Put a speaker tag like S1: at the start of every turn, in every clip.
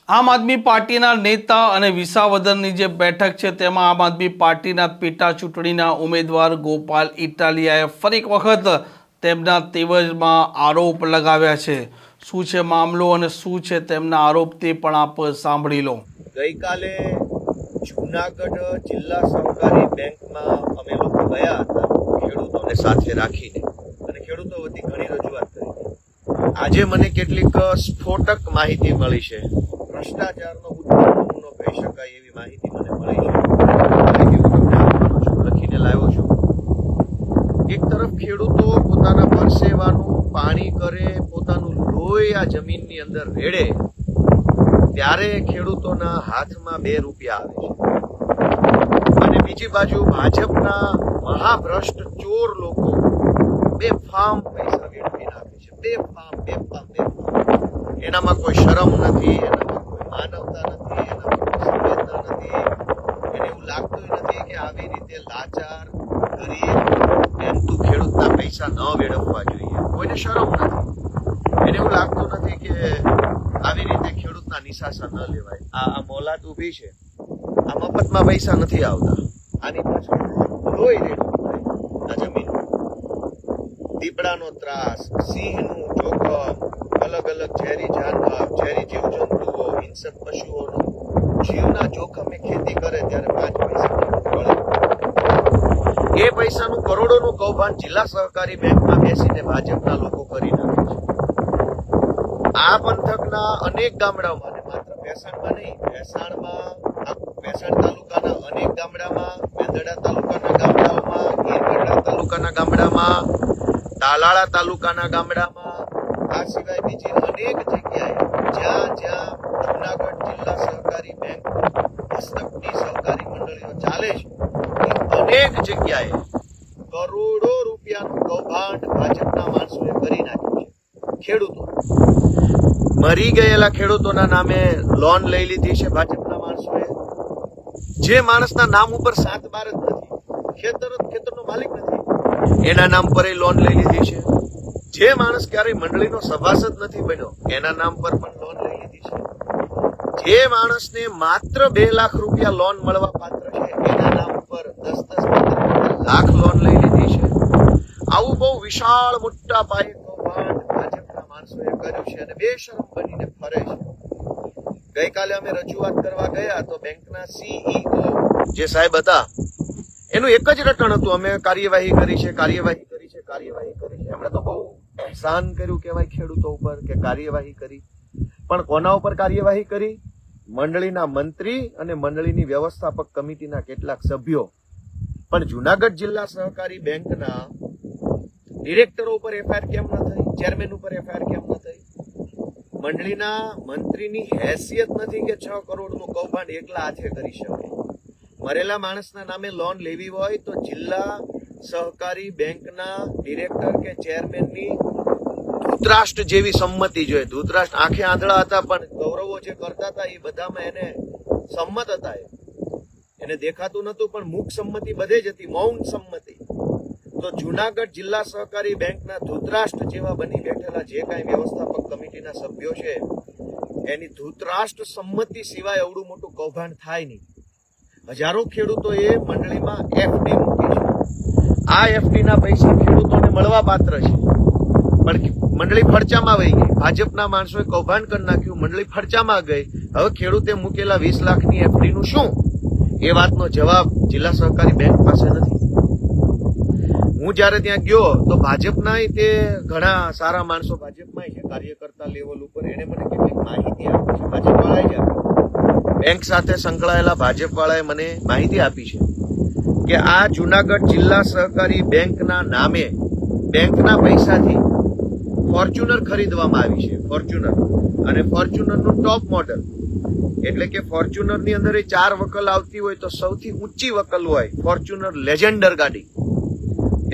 S1: આમ આદમી પાર્ટીના નેતા અને વિસાવદરની જે બેઠક છે તેમાં આમ આદમી પાર્ટીના પેટા ચૂંટણીના ઉમેદવાર ગોપાલ ઇટાલિયાએ ફરી એક વખત તેમના તેવજમાં આરોપ લગાવ્યા છે। શું છે મામલો અને શું છે તેમના આરોપ તે પણ આપ સાંભળી લો।
S2: ગઈકાલે જૂનાગઢ જિલ્લા સહકારી બેંકમાં અમે લોકો ગયા હતા ખેડૂતોને સાથે રાખીને અને ખેડૂતો વતી ઘણી રજૂઆત કરી। આજે મને કેટલીક સ્ફોટક માહિતી મળી છે, ભ્રષ્ટાચારનો ઉત્તમ નમૂનો કહી શકાય એવી માહિતી મને મળી છે। માહિતી હું તમને આપવાનો છું, લખીને લાવ્યો છું। એક તરફ ખેડૂતો પોતાના પરસેવાનું પાણી કરે, પોતાનું લોહી આ જમીનની અંદર રેડે, ત્યારે ખેડૂતોના હાથમાં 2 રૂપિયા આવે છે અને બીજી બાજુ ભાજપના મહાભ્રષ્ટ ચોર લોકો બેફામ પૈસા વેડફી નાખે છે। બેફામ। એનામાં કોઈ શરમ નથી, એનામાં કોઈ માનવતા નથી, એનામાં કોઈ સંવેદના નથી। એને એવું લાગતું નથી કે આવી રીતે લાચાર ગરીબ મહેનતુ ખેડૂતના પૈસા ન વેડફવા જોઈએ। કોઈને શરમ નથી, એને એવું લાગતું નથી કે આવી રીતે ખેડૂતના નિશાસા ન લેવાય। આ મોલાત ઊભી છે, આ મફતમાં પૈસા નથી આવતા, આની પાછળ લોહી રેડવું પડે। આ જમીન દીપડાનો ત્રાસ, સિંહનું જોખમ, અલગ અલગ ઝેરી જાનવર, ઝેરી જીવજંતુઓ, હિંસક પશુઓનું જીવના જોખમે ખેતી કરે ત્યારે 5 પૈસા મળે। એ પૈસાનું કરોડોનું કૌભાંડ જિલ્લા સહકારી બેંકમાં બેસીને ભાજપના લોકો કરી નાખે છે। આ પંથકના અનેક ગામડાઓમાં, માત્ર ભેસાણમાં નહીં, ભેસાણ તાલુકાના અનેક ગામડામાં, મેંદરડા તાલુકાના ગામડાઓમાં, ગીરગઢડા તાલુકાના ગામડામાં, તાલાળા તાલુકાના ગામડામાં, આ સિવાય બીજી અનેક જગ્યાએ જ્યાં જૂનાગઢ જિલ્લા સહકારી બેંક હસ્તકની સહકારી મંડળીઓ ચાલે છે, અનેક જગ્યાએ કરોડો રૂપિયાનું કૌભાંડ ભાજપના માણસોએ કરી નાખ્યું છે। ખેડૂતો મરી ગયેલા ખેડૂતોના નામે લોન લઈ લીધી છે ભાજપના માણસોએ। જે માણસના નામ ઉપર 7/12 જ નથી, ખેતરનો માલિક નથી, એના નામ પર લોન લઈ લીધી છે। જે માણસ ક્યારેય મંડળીનો સભાસદ નથી બન્યો, એના નામ પર પણ લોન લઈ લીધી છે। જે માણસને માત્ર 2 લાખ રૂપિયા લોન મળવા પાત્ર છે, એના નામ પર 10-15 લાખ લોન લઈ લીધી છે। આવું બહુ વિશાળ મોટા પાયે કૌભાંડ ભાજપના માણસોએ કર્યું છે અને બેશરમ બનીને ફરે છે। ગઈકાલે અમે રજૂઆત કરવા ગયા તો બેંકના CEO જે સાહેબ હતા, એનું એક જ રટણ હતું, અમે કાર્યવાહી કરી છે। એમણે તો બહુ એહસાન કર્યું કહેવાય ખેડૂતો ઉપર કે કાર્યવાહી કરી, પણ કોના ઉપર કાર્યવાહી કરી? મંડળીના મંત્રી અને મંડળીની વ્યવસ્થાપક કમિટીના કેટલાક સભ્યો। પણ જૂનાગઢ જિલ્લા સહકારી બેંકના ડિરેક્ટરો ઉપર FIR કેમ ન થઈ? ચેરમેન ઉપર FIR કેમ ન થઈ? મંડળીના મંત્રીની હેસિયત નથી કે 6 કરોડનું કૌભાંડ એકલા હાથે કરી શકે। મરેલા માણસના નામે લોન લેવી હોય તો જિલ્લા સહકારી બેંકના ડિરેક્ટર કે ચેરમેનની ધૃતરાષ્ટ્ર જેવી સંમતિ જોઈએ। ધૃતરાષ્ટ્ર આંખે આંધળા હતા, પણ ગૌરવો જે કરતા હતા એ બધામાં એને સંમત હતા। એને દેખાતું નતું, પણ મુખ સંમતિ બધે જ હતી, મૌન સંમતિ। તો જૂનાગઢ જિલ્લા સહકારી બેંકના ધૃતરાષ્ટ્ર જેવા બની બેઠેલા જે કાંઈ વ્યવસ્થાપક કમિટીના સભ્યો છે, એની ધૃતરાષ્ટ્ર સંમતિ સિવાય અવડું મોટું કૌભાંડ થાય નહીં। હજારો ખેડૂતોએ મંડળીમાં FD મૂકી છે। આ FD ના પૈસા ખેડૂતોને મળવા પાત્ર છે, પણ મંડળી ફડચામાં વહી ગઈ। ભાજપના માણસોએ કૌભાંડ કરી નાખ્યું, મંડળી ફડચામાં ગઈ। હવે ખેડૂતે મૂકેલા 20 લાખની FD નું શું? એ વાતનો જવાબ જિલ્લા સહકારી બેંક પાસે નથી। હું જયારે ત્યાં ગયો તો ભાજપના તે ઘણા સારા માણસો ભાજપમાં છે, કાર્યકર્તા લેવલ ઉપર, એને મને કેટલીક માહિતી આપી છે। ભાજપવાળાએ જ આપી, બેંક સાથે સંકળાયેલા ભાજપવાળાએ મને માહિતી આપી છે કે આ જૂનાગઢ જિલ્લા સહકારી બેંકના નામે બેંકના પૈસાથી ફોર્ચ્યુનર ખરીદવામાં આવી છે। ફોર્ચ્યુનર, અને ફોર્ચ્યુનરનું ટોપ મોડલ, એટલે કે ફોર્ચ્યુનરની અંદર 4 વકલ આવતી હોય તો સૌથી ઊંચી વકલ હોય ફોર્ચ્યુનર લેજેન્ડર ગાડી,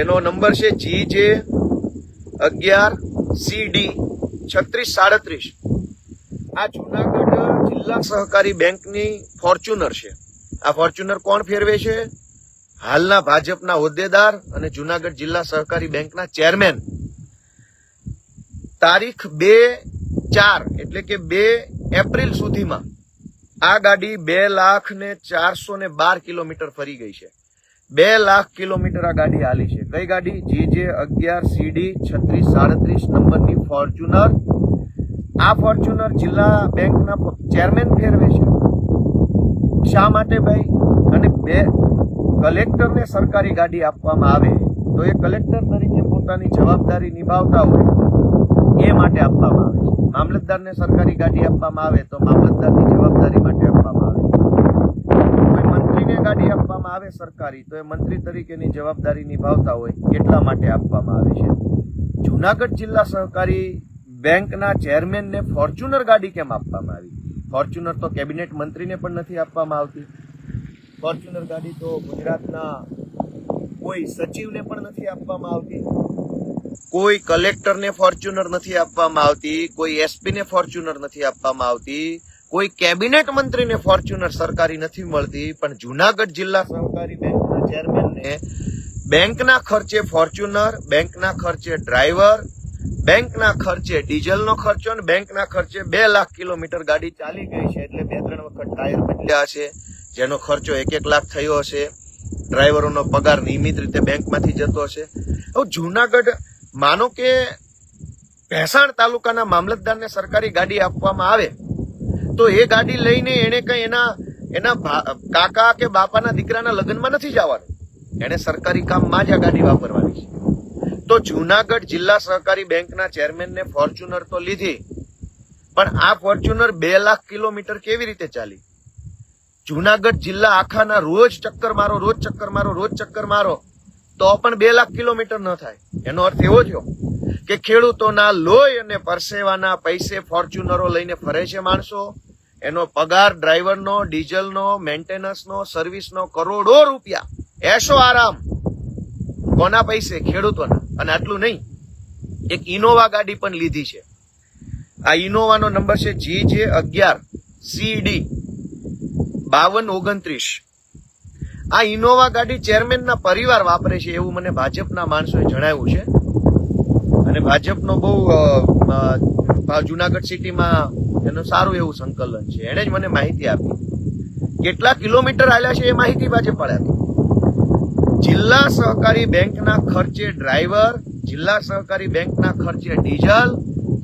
S2: એનો નંબર છે GJ11CD 3637। આ જૂનાગઢ જિલ્લા સહકારી બેંકની ફોર્ચ્યુનર છે। આ ફોર્ચ્યુનર કોણ ફેરવે છે? હાલના ભાજપના હોદ્દેદાર અને જૂનાગઢ જિલ્લા સહકારી બેંકના ચેરમેન। તારીખ 2/4 એટલે કે 2 એપ્રિલ સુધીમાં આ ગાડી 2,04,12 કિલોમીટર ફરી ગઈ છે. 2 લાખ કિલોમીટર આ ગાડી હાલી છે. કઈ ગાડી? GJ 11 CD 3637 નંબરની ફોર્ચ્યુનર. આ ફોર્ચ્યુનર જિલ્લા બેંકના ચેરમેન ફેરવે છે. શા માટે ભાઈ? અને કલેક્ટરને સરકારી ગાડી આપવામાં આવે તો એ કલેક્ટર તરીકે પોતાની જવાબદારી નિભાવતા હોય એ માટે આપવામાં આવે છે. મામલતદારને સરકારી ગાડી આપવામાં આવે તો મામલતદારની જવાબદારી માટે આપવામાં આવે. કોઈ મંત્રીને ગાડી આપવામાં આવે સરકારી તો એ મંત્રી તરીકેની જવાબદારી નિભાવતા હોય એટલા માટે આપવામાં આવે છે. જુનાગઢ જિલ્લા સહકારી બેંકના ચેરમેનને ફોર્ચ્યુનર ગાડી કેમ આપવામાં આવી? ફોર્ચ્યુનર તો કેબિનેટ મંત્રીને પણ નથી આપવામાં આવતી. ફોર્ચ્યુનર ગાડી તો ગુજરાતના કોઈ સચિવને પણ નથી આપવામાં આવતી. કોઈ કલેક્ટરને ફોર્ચ્યુનર નથી આપવામાં આવતી. કોઈ એસપી ને ફોર્ચ્યુનર નથી આપવામાં આવતી. કોઈ કેબિનેટ મંત્રીને ફોર્ચ્યુનર સરકારી નથી મળતી. પણ જુનાગઢ જિલ્લા સહકારી બેંકના ચેરમેનને બેંકના ખર્ચે ફોર્ચ્યુનર, બેંકના ખર્ચે ડ્રાઈવર, બેંકના ખર્ચે ડીઝલનો ખર્ચો અને બેંકના ખર્ચે 2 લાખ કિલોમીટર ગાડી ચાલી ગઈ છે. એટલે 2-3 વખત ટાયર બદલ્યા છે, જેનો ખર્ચો 1-1 લાખ થયો હશે. ડ્રાઈવરોનો પગાર નિયમિત રીતે બેંકમાંથી જતો હશે. હવે જુનાગઢ માનો કે ભેસાણ તાલુકાના મામલતદારને સરકારી ગાડી આપવામાં આવે તો એ ગાડી લઈને એને કઈ એના કાકા કે બાપાના દીકરાના લગ્નમાં નથી જવાનું. એને સરકારી કામમાં જ આ ગાડી વાપરવાની છે. તો જુનાગઢ જિલ્લા સહકારી બેંકના ચેરમેનને ફોર્ચ્યુનર તો લીધી, પણ આ ફોર્ચ્યુનર 2 લાખ કિલોમીટર કેવી રીતે ચાલી? જુનાગઢ જિલ્લા આખાના રોજ ચક્કર મારો તો પણ 2 લાખ કિલોમીટર ન થાય. એનો અર્થ એવો થયો કે ખેડૂતોના લોહી અને પરસેવાના પૈસે ફોર્ચ્યુનરો લઈને ફરે છે માણસો. એનો પગાર ડ્રાઈવરનો, ડીઝલનો, મેન્ટેનન્સનો, સર્વિસનો કરોડો રૂપિયા એશો આરામ. કોના પૈસે? ખેડૂતોના. અને આટલું નહીં, એક ઇનોવા ગાડી પણ લીધી છે. આ ઇનોવાનો નંબર છે GJ 11 CD 5229. આ ઇનોવા ગાડી ચેરમેનના પરિવાર વાપરે છે એવું મને ભાજપના માણસોએ જણાવ્યું છે. અને ભાજપનો બહુ જુનાગઢ સિટીમાં એનું સારું એવું સંકલન છે. એને જ મને માહિતી આપી. કેટલા કિલોમીટર આલ્યા છે એ માહિતી ભાજપ આપી. જિલ્લા સહકારી બેંકના ખર્ચે ડ્રાઈવર, જિલ્લા સહકારી બેંકના ખર્ચે ડીઝલ,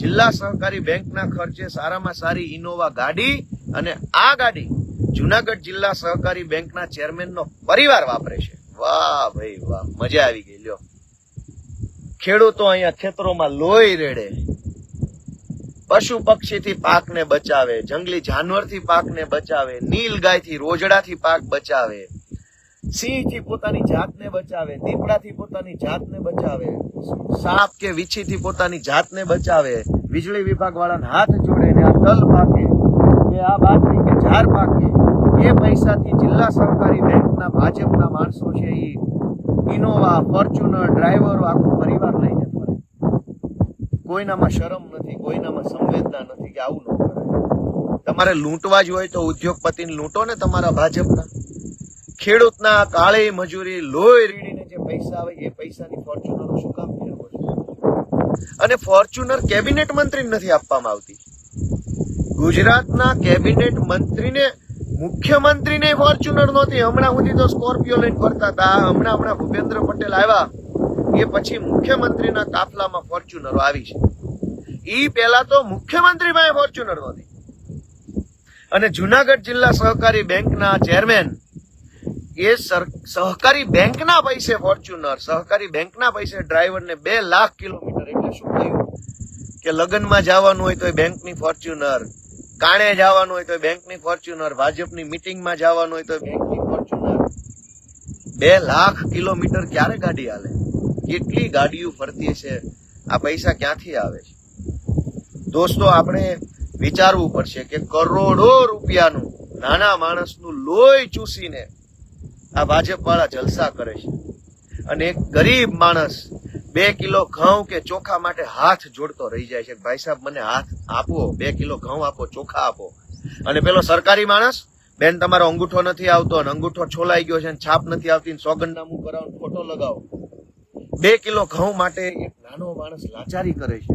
S2: જિલ્લા સહકારી બેંકના ખર્ચે સારામાં સારી ઇનોવા ગાડી. અને આ ગાડી જુનાગઢ જિલ્લા સહકારી બેંકના ચેરમેનનો પરિવાર વાપરે છે. વાહ ભાઈ વાહ, મજા આવી ગઈ. લ્યો, ખેડૂતો અહીંયા ખેતરોમાં લોહી રેડે, પશુ પક્ષીથી પાકને બચાવે, જંગલી જાનવરથી પાકને બચાવે, નીલગાયથી રોજડાથી પાક બચાવે, સિંહથી પોતાની જાતને બચાવે, દીપડાથી પોતાની જાતને બચાવે, સાપ કે વીછીથી પોતાની જાતને બચાવે. વીજળી વિભાગ વાળાને હાથ જોડે ને આ તલ પાકે કે આ બાજરી કે ઝાર પાકે એ પૈસાથી જિલ્લા સહકારી બેંકના ભાજપના માણસો છે એ ઇનોવા, ફોર્ચ્યુનર, ડ્રાઈવરો આખો પરિવાર લઈને ફરે. કોઈનામાં શરમ નથી, કોઈનામાં સંવેદના નથી કે આવું ન કરાય. તમારે લૂંટવા જ હોય તો ઉદ્યોગપતિને લૂંટો ને તમારા ભાજપના. ખેડૂતના કાળી મજૂરી લોહી રીડીને જે પૈસા આવે એ પૈસાની ફોર્ચ્યુનરો શું કામ ફેરવો છો? અને ફોર્ચ્યુનર કેબિનેટ મંત્રીને નથી આપવામાં આવતી. ગુજરાતના કેબિનેટ મંત્રીને, મુખ્યમંત્રીને ફોર્ચ્યુનર નહોતી. હમણાં સુધી તો સ્કોર્પિયો લઈને ફરતા હતા. હમણાં ભૂપેન્દ્ર પટેલ આવ્યા એ પછી મુખ્યમંત્રીના કાફલામાં ફોર્ચ્યુનરો આવી છે. ઈ પહેલા તો મુખ્યમંત્રી પાસે ફોર્ચ્યુનર નહોતી. અને જુનાગઢ જિલ્લા સહકારી બેંકના ચેરમેન એ સહકારી બેંકના પૈસે ફોર્ચ્યુનર, સહકારી બેંકના પૈસે ડ્રાઈવરને 2 લાખ કિલોમીટર. એટલે શું થયું કે લગ્નમાં જવાનું હોય તો બેંકની ફોર્ચ્યુનર, કાણે જવાનું હોય તો બેંકની ફોર્ચ્યુનર, ભાજપની મિટિંગમાં જવાનું હોય તો બેંકની ફોર્ચ્યુનર. 2 લાખ કિલોમીટર ક્યારે ગાડી હાલે? કેટલી ગાડીઓ ફરતી છે? આ પૈસા ક્યાંથી આવે છે? દોસ્તો, આપણે વિચારવું પડશે કે કરોડો રૂપિયાનું નાના માણસનું લોહી ચૂસીને આ ભાજપ વાળા જલસા કરે છે. અને એક ગરીબ માણસ 2 કિલો ઘઉં કે ચોખા માટે હાથ જોડતો રહી જાય છે. ભાઈ સાહેબ, મને હાથ આપો, 2 કિલો ઘઉં આપો, ચોખા આપો. અને પેલો સરકારી માણસ, બેન તમારો અંગૂઠો નથી આવતો અને અંગૂઠો છોલાઈ ગયો છે, છાપ નથી આવતી, સોગંદનામું કરાવો, ફોટો લગાવો. 2 કિલો ઘઉં માટે એક નાનો માણસ લાચારી કરે છે.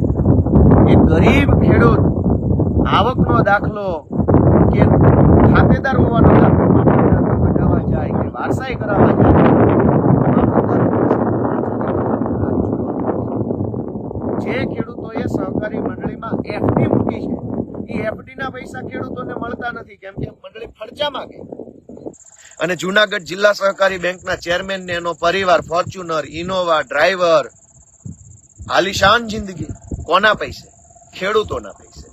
S2: એક ગરીબ ખેડૂત આવકનો દાખલો કે ખાતેદાર હોવાનો દાખલો મામલતદારમાં કઢાવવા જાય કે વારસાઈ કરાવવા જાય, જે ખેડૂતોએ સહકારી મંડળીમાં એફડી મૂકી છે એ એફડી ના પૈસા ખેડૂતોને મળતા નથી, કેમ કે મંડળી ખર્ચામાં ગઈ. અને જુનાગઢ જિલ્લા સહકારી બેંકના ચેરમેન ને એનો પરિવાર ફોર્ચ્યુનર, ઇનોવા, ડ્રાઈવર, આલિશાન જિંદગી કોના પૈસે? ખેડૂતોના પૈસે.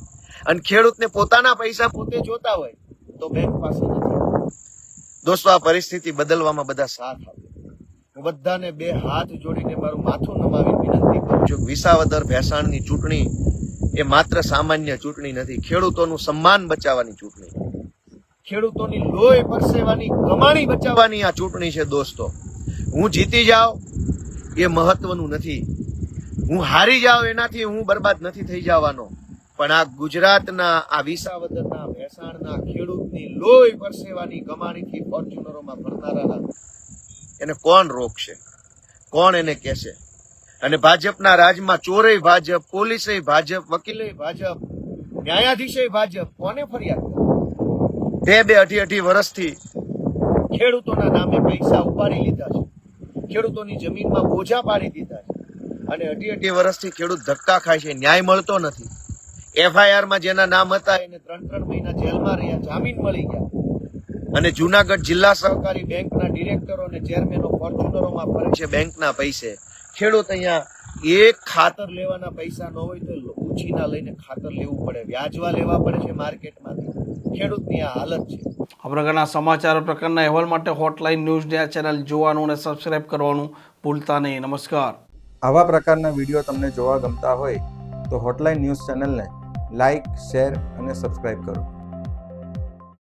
S2: અને ખેડૂતને પોતાના પૈસા પોતે જોતા હોય તો બેંક પાસે નથી. દોસ્તો, આ પરિસ્થિતિ બદલવામાં બધા સાથ આપે. હું બધાને બે હાથ જોડીને મારું માથું નમાવી વિનંતી કરું છું. વિસાવદર ભેસાણની ચૂંટણી એ માત્ર સામાન્ય ચૂંટણી નથી, ખેડૂતોનું સન્માન બચાવવાની ચૂંટણી, ખેડૂતોની લોહી પરસેવાની કમાણી બચાવવાની આ ચૂંટણી છે. દોસ્તો, હું જીતી જાઉં એ મહત્વનું નથી, હું હારી જાઉં એનાથી હું બરબાદ નથી થઈ જવાનો, પણ આ ગુજરાતના, આ વિસાવદરના, ભેસાણના ખેડૂતની લોહી પરસેવાની કમાણીથી ફોર્ચ્યુનરોમાં ફરનારા એને કોણ રોકશે? કોણ એને કહેશે? અને ભાજપના રાજમાં ચોરેય ભાજપ, પોલીસેય ભાજપ, વકીલેય ભાજપ, ન્યાયાધીશેય ભાજપ, કોને ફરિયાદ કરે? બે અઢી વર્ષથી ખેડૂતોના નામે પૈસા ઉપાડી લીધા છે, ખેડૂતોની જમીનમાં બોજા પાડી દીધા છે, અને અઢી વર્ષથી ખેડૂત ધક્કા ખાય છે, ન્યાય મળતો નથી. FIR માં જેના નામ હતા એને 3 મહિના જેલમાં રહ્યા, જામીન મળી ગયા. અને જુનાગઢ જિલ્લા સહકારી બેંકના ડિરેક્ટરો અને ચેરમેનો ફોર્ચ્યુનરોમાં ફરે છે બેંકના પૈસે. ખેડૂત અહીંયા એક ખાતર લેવાના પૈસા ન હોય તો ઉછીના લઈને ખાતર લેવું પડે, વ્યાજવા લેવા પડે છે માર્કેટમાંથી. ખેડૂતની આ હાલત છે.
S1: આ પ્રકારના સમાચારો, પ્રકારના અહેવાલ માટે હોટલાઇન ન્યૂઝની આ ચેનલ જોવાનું અને સબસ્ક્રાઇબ કરવાનું ભૂલતા નહીં. નમસ્કાર.
S3: આવા પ્રકારના વિડીયો તમને જોવા ગમતા હોય તો હોટલાઇન ન્યૂઝ ચેનલને લાઇક, શેર અને સબસ્ક્રાઇબ કરો.